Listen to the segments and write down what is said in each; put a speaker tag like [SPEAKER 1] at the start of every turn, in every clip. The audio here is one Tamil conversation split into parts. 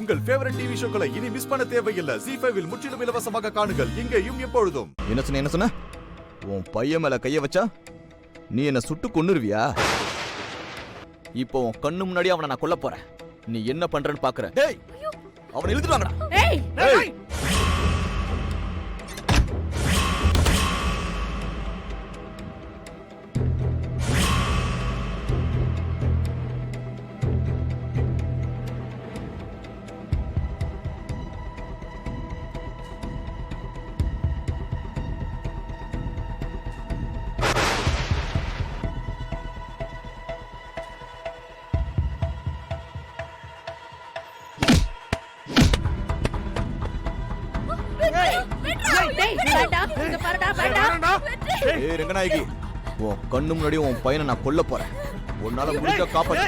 [SPEAKER 1] உங்கள் ஃபேவரட் டிவி ஷோக்களை இனி மிஸ் பண்ண தேவையில்லை. ZEE5 இல் முற்றிலும் இலவசமாக காணுங்கள், இங்கேயும் எப்பொழுதும்.
[SPEAKER 2] என்ன சொன்ன? உன் பையன் மேல கைய வச்சா நீ என்ன சுட்டு கொன்னுருவியா? இப்போ உன் கண்ணு முன்னாடி அவனை நான் கொல்ல போறேன். நீ என்ன பண்றன்னு பாக்குற. டேய், அவனை இழுத்துட்டு வாங்கடா.
[SPEAKER 3] டேய்
[SPEAKER 2] ஏய் ரங்கநாயகி, உன் கண்ணு முன்னாடி உன் பையனை நான் கொல்ல போறேன். உன்னால முடிஞ்ச காப்பாத்து.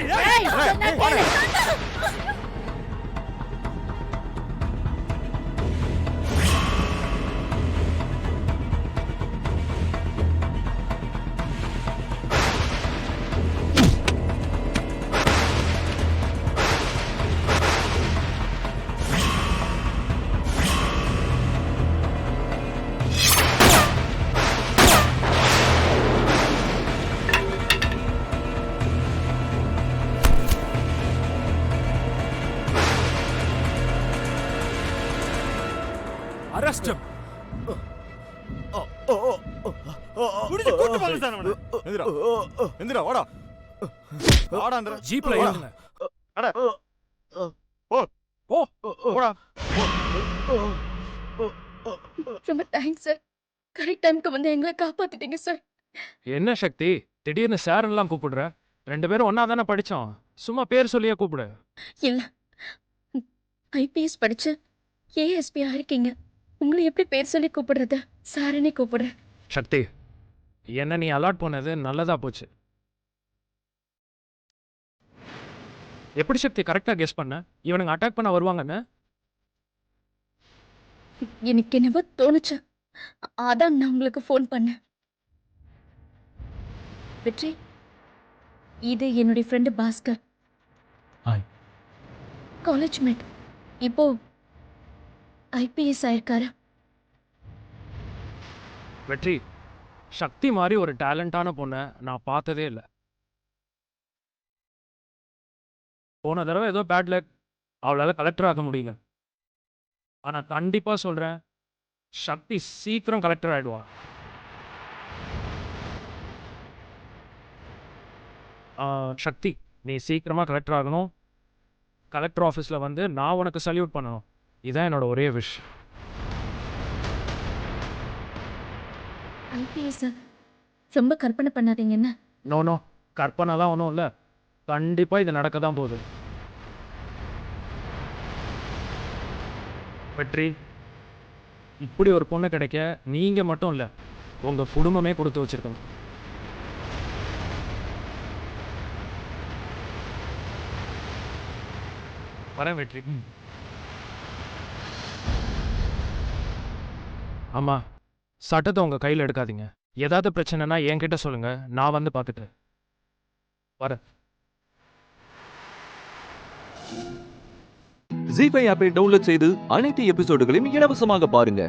[SPEAKER 1] Arrest him. குடிச்சு கூட்டு போங்க சார் அவனை. எந்திரா வாடா. வாடாங்கற. ஜீப்ல ஏறுங்க. அட. ஓ. போடா.
[SPEAKER 4] ரொம்ப தேங்க்ஸ் சார். கரெக்ட் டைம்க்கு வந்து எங்களை காப்பாத்திட்டீங்க சார்.
[SPEAKER 3] என்ன சக்தி, திடீர்னு சார் எல்லாம் கூப்பிடுற? 2 பேரும் ஒன்னா தானே படிச்சோம். சும்மா பேர் சொல்லியே கூப்பிடு.
[SPEAKER 4] இல்ல, ஐபிஎஸ் படிச்சு ஏஎஸ்பி ஆயிருக்கீங்க. உங்களை எப்படி பேர் சொல்லி கூப்பிடுறது? சாரனே கூப்பிடுறேன்.
[SPEAKER 3] சக்தி, என்ன நீ அலாட் பண்ணது நல்லதா போச்சு. எப்படி சக்தி கரெக்டா கெஸ் பண்ண? இவனுங்க அட்டாக் பண்ண வருவாங்கன்னு
[SPEAKER 4] எனக்கு என்னவோ தோணுச்சு. அதான் நான் உங்களுக்கு ஃபோன் பண்ணேன். வெற்றி, இது என்னுடைய ஃப்ரெண்டு பாஸ்கர். College mate. இப்போ ஐபிஎஸ் ஆயிருக்காரு.
[SPEAKER 3] வெற்றி, சக்தி மாதிரி ஒரு டேலண்டான பொண்ணை நான் பார்த்ததே இல்லை. போன தடவை ஏதோ பேட் லக், அவளால கலெக்டர் ஆக முடியல. ஆனா கண்டிப்பா சொல்றேன், சக்தி சீக்கிரம் கலெக்டர் ஆயிடுவா. சக்தி, நீ சீக்கிரமா கலெக்டர் ஆகணும். கலெக்டர் ஆஃபீஸில் வந்து நான் உனக்கு சல்யூட் பண்ணணும். இதான் என்னோட ஒரே விஷ்.
[SPEAKER 4] ஐபிஎஸ் ரொம்ப கற்பனை பண்ணாதீங்க. என்ன?
[SPEAKER 3] நோ, கற்பனைலாம் ஒன்றும் இல்லை. கண்டிப்பாக இது நடக்க தான் போகுது. வெற்றி, இப்படி ஒரு பொண்ணு கிடைக்க நீங்கள் மட்டும் இல்லை, உங்கள் குடும்பமே கொடுத்து வச்சிருக்கணும். வரேன் வெற்றி. ஆமாம், சட்டத்தை உங்கள் கையில் எடுக்காதீங்க. ஏதாவது பிரச்சனைனா என்கிட்ட சொல்லுங்க, நான் வந்து பார்த்துட்டு வரேன்.
[SPEAKER 5] ZEE5 ஆப்பை டவுன்லோட் செய்து அனைத்து எபிசோடுகளையும் இலவசமாக பாருங்க.